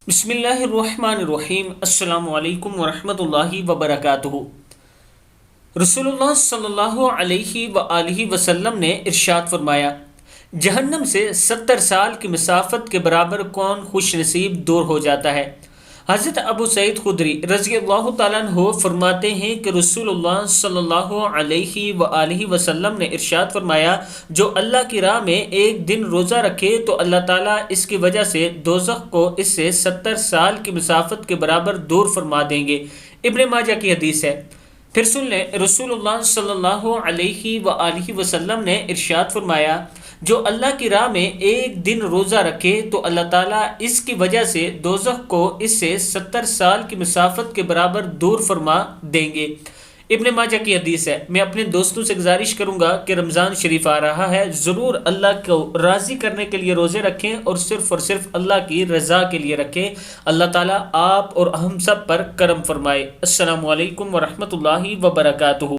بسم اللہ الرحمن الرحیم۔ السلام علیکم ورحمۃ اللہ وبرکاتہ۔ رسول اللہ صلی اللہ علیہ وآلہ وسلم نے ارشاد فرمایا، جہنم سے 70 سال کی مسافت کے برابر کون خوش نصیب دور ہو جاتا ہے۔ حضرت ابو سعید خدری رضی اللہ تعالیٰ عنہ فرماتے ہیں کہ رسول اللہ صلی اللہ علیہ وآلہ وسلم نے ارشاد فرمایا، جو اللہ کی راہ میں ایک دن روزہ رکھے تو اللہ تعالیٰ اس کی وجہ سے دوزخ کو اس سے 70 سال کی مسافت کے برابر دور فرما دیں گے۔ ابن ماجہ کی حدیث ہے۔ پھر سن لیں، رسول اللہ صلی اللہ علیہ وآلہ وسلم نے ارشاد فرمایا، جو اللہ کی راہ میں ایک دن روزہ رکھے تو اللہ تعالیٰ اس کی وجہ سے دوزخ کو اس سے 70 سال کی مسافت کے برابر دور فرما دیں گے۔ ابن ماجہ کی حدیث ہے۔ میں اپنے دوستوں سے گزارش کروں گا کہ رمضان شریف آ رہا ہے، ضرور اللہ کو راضی کرنے کے لیے روزے رکھیں اور صرف اللہ کی رضا کے لیے رکھیں۔ اللہ تعالیٰ آپ اور ہم سب پر کرم فرمائے۔ السلام علیکم ورحمۃ اللہ وبرکاتہ۔